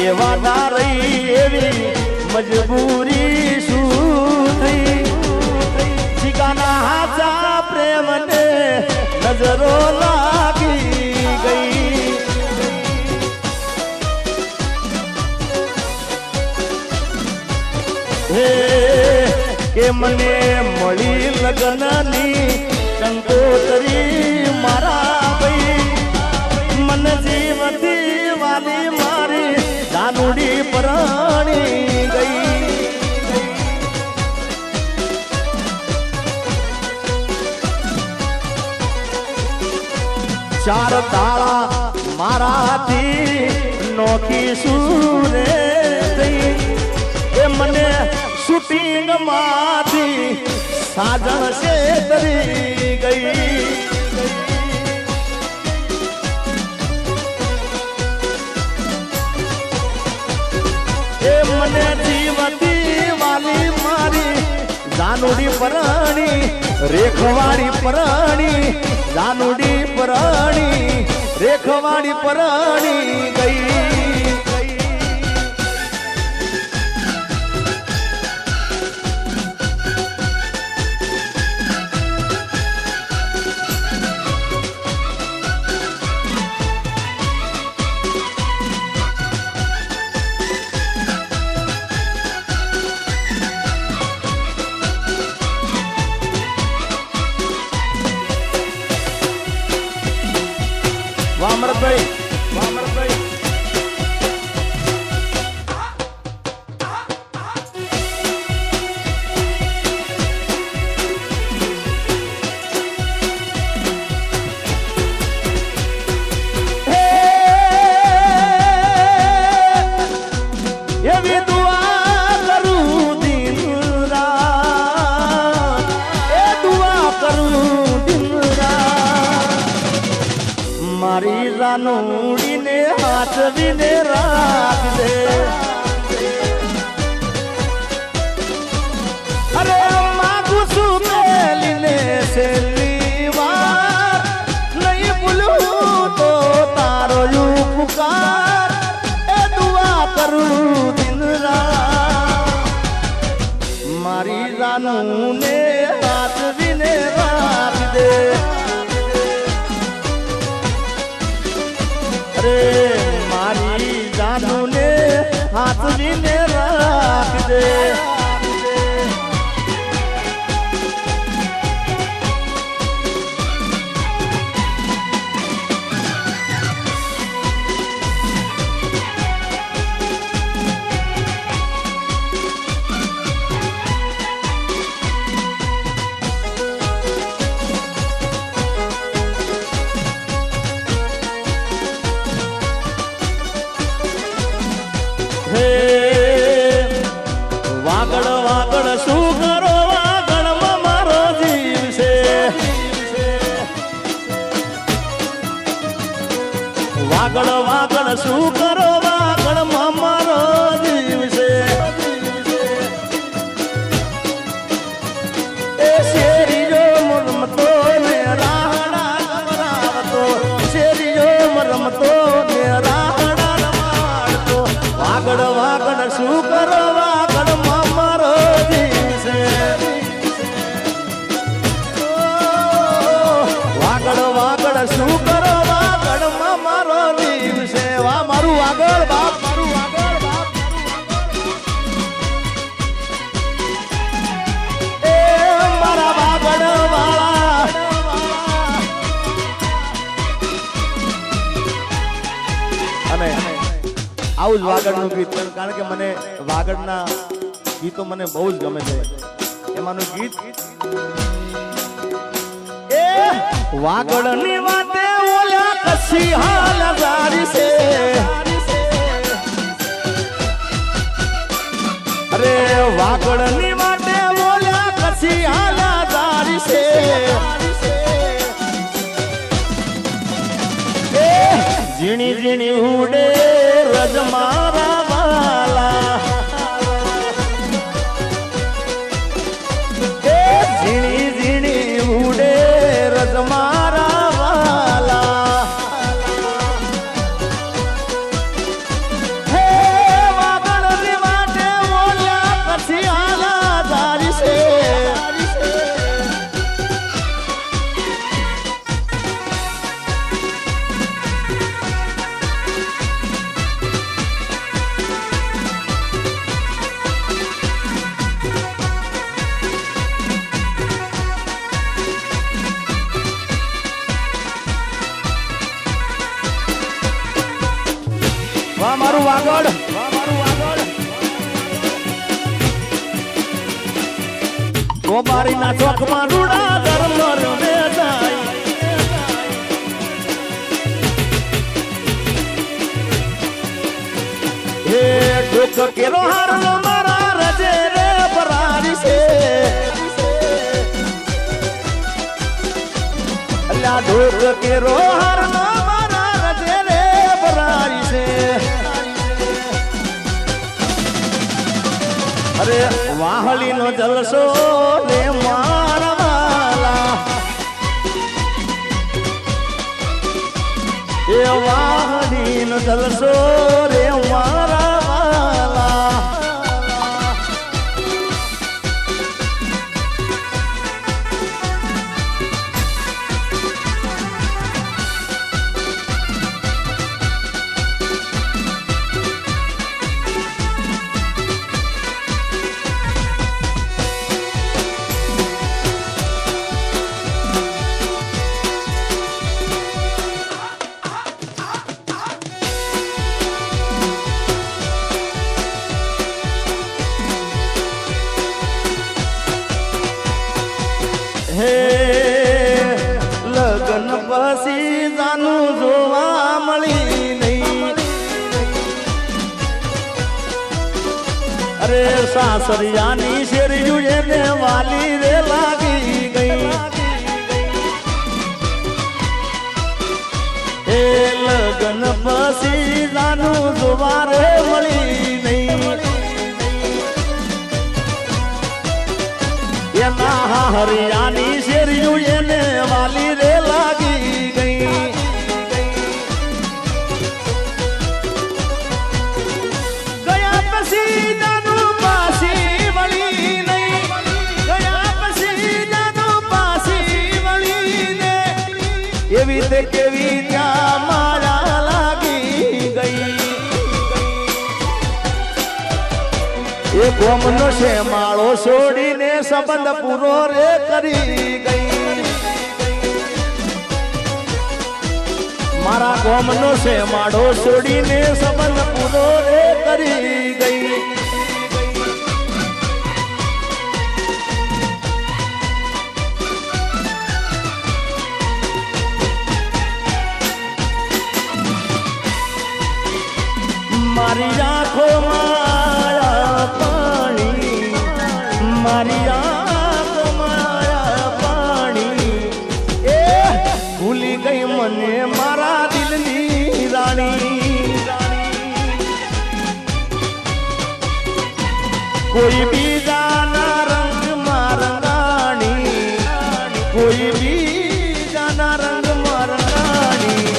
રેવા ના રહી એવી મજબૂરી શું થઈ શિકાના હાચા પ્રેમને નજરો લાગી ગઈ હે કે મને મળી લગ્નની કંકોતરી મારા ભાઈ મન જીવતી વાલી મારી જાનુડી પરણી ગઈ ચાર તાળા મારાથી નોખી સુરે થઈ એ મને શૂટિંગ માંથી સાજણ છે તરી ગઈ એ મને જીવતી વાલી મારી જાનુડી પરણી રેખવાડી પરણી જાનુડી પરણી રેખવાડી પરણી ગઈ વામરભાઈ એવી દુઆ કરું દિન રાત એ દુઆ કરું દિન મારી જાનુડીને હાથવીને રાખજે અરે માગું છું મેલીને છેલ્લી વાર નહીં ભૂલું તો તારો ઉપકાર એ દુઆ કરું દિન રાત મારી જાનુને હાથવીને રાખજે અરે મારી જાનુને હાથવીને રાખજે વાગડ વાગડ શું કરો વાગડમાં મારો જીવ છે વાગડ વાગડ શું કરો વાગડમાં મારો જીવ છે એ શેરીઓ રમતો ને રાહડા રમાડતો શેરીઓ રમતો ને રાહડા રમાડતો વાગડ વાગડ શું કરો વાગડમાં મારો જીવ છે વાગડ વાગડ શું કરો વાગડમાં મારો જીવ છે વા મારું વાગડ બાપ મારું વાગડ બાપ એ મારા વાગડ વાળા અને આવું જ વાગડનું ગીત કારણ કે મને વાગડના ગીતો મને બહુ જ ગમે છે એમાંનું ગીત એ વાગડની વાતે ઓલા કસી હાલ જારી છે અરે વાગડની વાતે ઓલા કસી હાલ જારી છે ઝીણી ઝીણી ઉડે રજ મારા વાલા ઝીણી ઝીણી ઉડે રજ મારા વાલા હે આગળ મારું આગળ ગોબારીના ચોકમાં રૂડા ધર્મ રમે જાય હે ડોક કેરો હારનો મારા રજે રે બરારી છે અલ્લા ડોક કેરો હારનો મારા રજે રે બરારી છે અરે વાહલીનો જલસો રે મારા વાલા એ વાહલીનો જલસો રે મારા વાલા હે લગન પછી જાનું જોવા મળી નહીં અરે સાસરિયાની શેરીયું એને વાલી રે લાગી ગઈ હે લગન પછી જાનું જોવા રે મળી નહીં એના હરિયાની શેરીયું એને વાલી રે લાગી ગઈ ગયા પછી જાનું પાછી વળી નહીં ગયા પછી જાનું પાછી વળી ને એવી તે કેવી ત્યાં માયા લાગી ગઈ એ ગોમનો છે માળો છોડીને સંબંધ પૂરો રે કરી ગઈ મારા ગોમનો છે માળો છોડીને સંબંધ પૂરો રે કરી ગઈ મારી આંખોમાં મારી આંખો મારા પાણી એ ભૂલી ગઈ મને મારા દિલની રાણી કોઈ બીજાના રંગમાં રંગાણી કોઈ બીજાના રંગમાં રંગાણી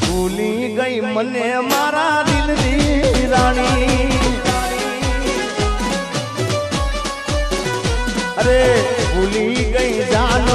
ભૂલી ગઈ મને મારા દિલની રાણી અરે ભૂલી ગઈ જાન